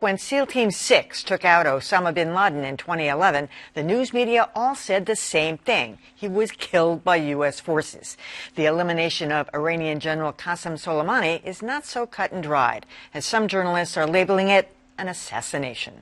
When SEAL Team 6 took out Osama bin Laden in 2011, the news media all said the same thing. He was killed by U.S. forces. The elimination of Iranian General Qasem Soleimani is not so cut and dried, as some journalists are labeling it an assassination.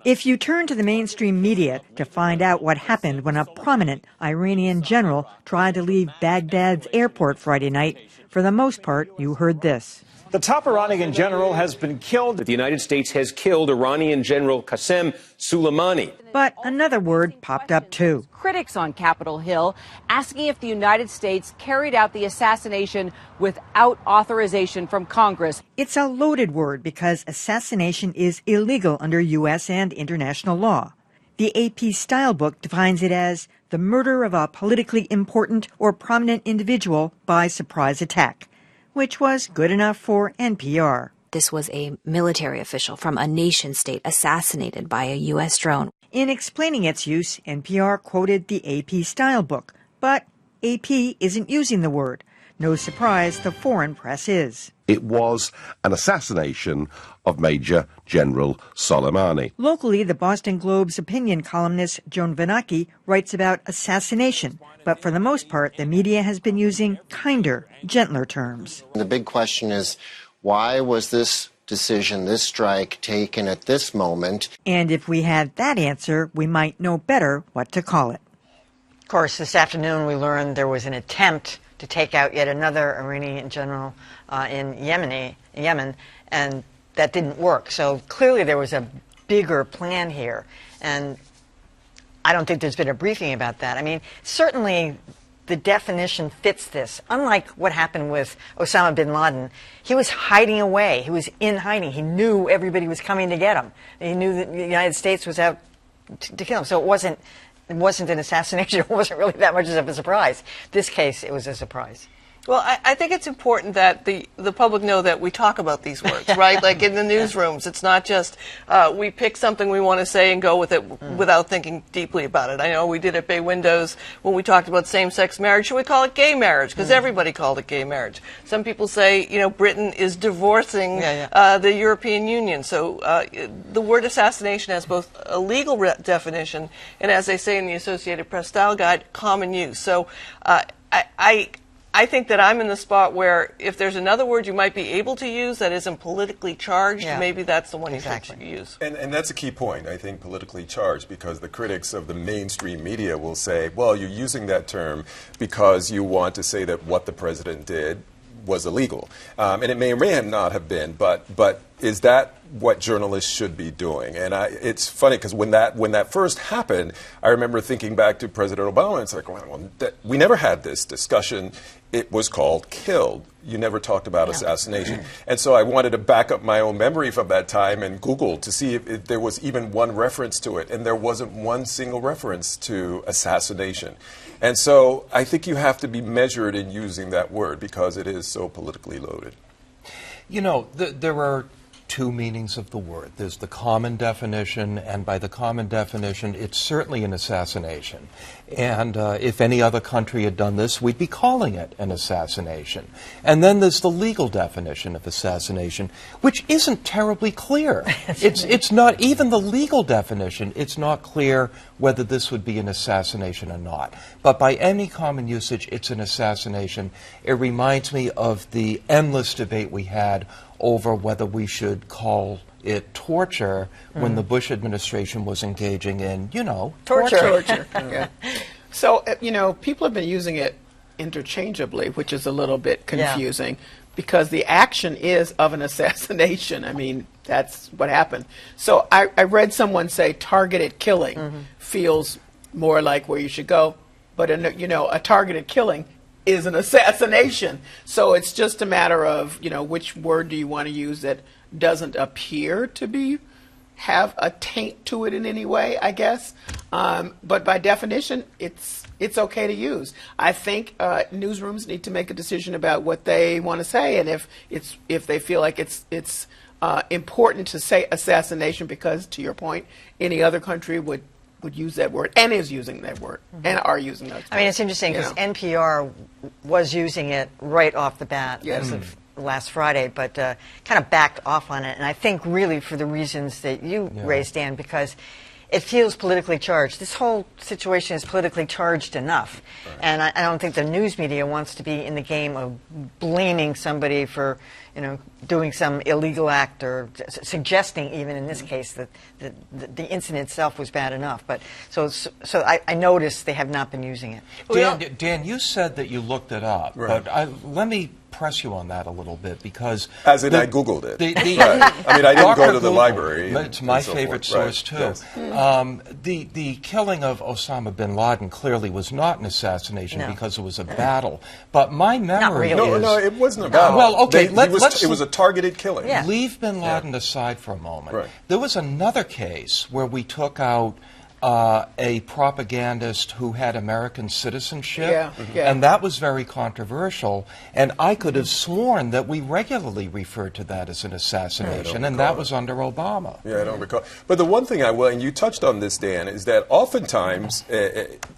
If you turn to the mainstream media to find out what happened when a prominent Iranian general tried to leave Baghdad's airport Friday night, for the most part, you heard this. The top Iranian general has been killed. The United States has killed Iranian General Qasem Soleimani. But another word popped up, too. Critics on Capitol Hill asking if the United States carried out the assassination without authorization from Congress. It's a loaded word because assassination is illegal under U.S. and international law. The AP Style book defines it as the murder of a politically important or prominent individual by surprise attack, which was good enough for NPR. This was a military official from a nation-state assassinated by a U.S. drone. In explaining its use, NPR quoted the AP Style book, but AP isn't using the word. No surprise, the foreign press is. It was an assassination of Major General Soleimani. Locally, the Boston Globe's opinion columnist Joan Vanacki writes about assassination, but for the most part, the media has been using kinder, gentler terms. The big question is, why was this decision, this strike, taken at this moment? And if we had that answer, we might know better what to call it. Of course, this afternoon we learned there was an attempt to take out yet another Iranian general in Yemen, and that didn't work. So clearly there was a bigger plan here, and I don't think there's been a briefing about that. I mean, certainly the definition fits this. Unlike what happened with Osama bin Laden, he was hiding away. He was in hiding. He knew everybody was coming to get him. He knew that the United States was out to kill him. So it wasn't an assassination. It wasn't really that much of a surprise. This case, it was a surprise. Well, I think it's important that the public know that we talk about these words, right? Like in the newsrooms, it's not just we pick something we want to say and go with it without thinking deeply about it. I know we did at Bay Windows when we talked about same-sex marriage. Should we call it gay marriage? Because everybody called it gay marriage. Some people say, you know, Britain is divorcing the European Union. So the word assassination has both a legal definition and, as they say in the Associated Press Style Guide, common use. So I think that I'm in the spot where if there's another word you might be able to use that isn't politically charged, maybe that's the one you should use. And that's a key point, I think, politically charged, because the critics of the mainstream media will say, well, you're using that term because you want to say that what the president did was illegal. And it may or may not have been, but is that what journalists should be doing? And it's funny because when that first happened, I remember thinking back to President Obama. It's like, well, we never had this discussion. It was called killed. You never talked about assassination. And so I wanted to back up my own memory from that time and Google to see if there was even one reference to it. And there wasn't one single reference to assassination. And so I think you have to be measured in using that word because it is so politically loaded. You know, there are two meanings of the word. There's the common definition, and by the common definition, it's certainly an assassination. And if any other country had done this, we'd be calling it an assassination. And then there's the legal definition of assassination, which isn't terribly clear. It's not, even the legal definition, it's not clear whether this would be an assassination or not. But by any common usage, it's an assassination. It reminds me of the endless debate we had over whether we should call it torture when the Bush administration was engaging in, you know, torture. Yeah. So, you know, people have been using it interchangeably, which is a little bit confusing because the action is of an assassination. I mean, that's what happened. So I read someone say targeted killing feels more like where you should go, but, you know, a targeted killing is an assassination. So it's just a matter of, you know, which word do you want to use that doesn't appear to have a taint to it in any way, I guess. But by definition, it's okay to use. I think newsrooms need to make a decision about what they want to say, and if they feel like it's important to say assassination because, to your point, any other country would use that word and is using that word and are using that word. I mean, it's interesting because NPR was using it right off the bat last Friday, but kind of backed off on it. And I think really for the reasons that you raised, Dan, because it feels politically charged. This whole situation is politically charged enough. Right. And I don't think the news media wants to be in the game of blaming somebody for, doing some illegal act or suggesting, even in this case, that the incident itself was bad enough. But so I noticed they have not been using it. Dan, you said that you looked it up, right. but let me press you on that a little bit because... As in I Googled it. Right. I mean, I didn't go to the library. It's my favorite source, too. Yes. The killing of Osama bin Laden clearly was not an assassination because it was a battle. But my memory is... No, it wasn't a battle. Well, okay, it was a targeted killing. Yeah. Leave bin Laden aside for a moment. Right. There was another case where we took out a propagandist who had American citizenship, and that was very controversial. And I could have sworn that we regularly referred to that as an assassination, and that was under Obama. Yeah, I don't recall. But the one thing I will, and you touched on this, Dan, is that oftentimes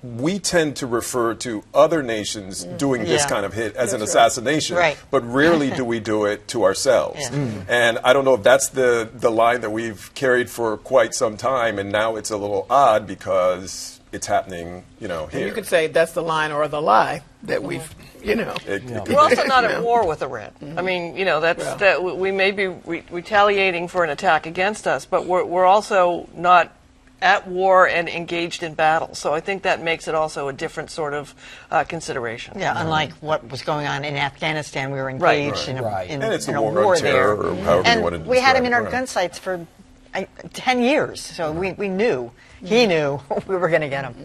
we tend to refer to other nations doing this kind of hit as an assassination, but rarely do we do it to ourselves. And I don't know if that's the line that we've carried for quite some time, and now it's a little odd because it's happening, here. And you could say that's the line or the lie that we've, We're also not at war with Iran. I mean, that we may be retaliating for an attack against us, but we're also not at war and engaged in battle. So I think that makes it also a different sort of consideration. Yeah, unlike what was going on in Afghanistan, we were engaged in a war there. Or however you want to and we had him in our describe it. gun sights for 10 years, so we knew, he knew we were going to get him.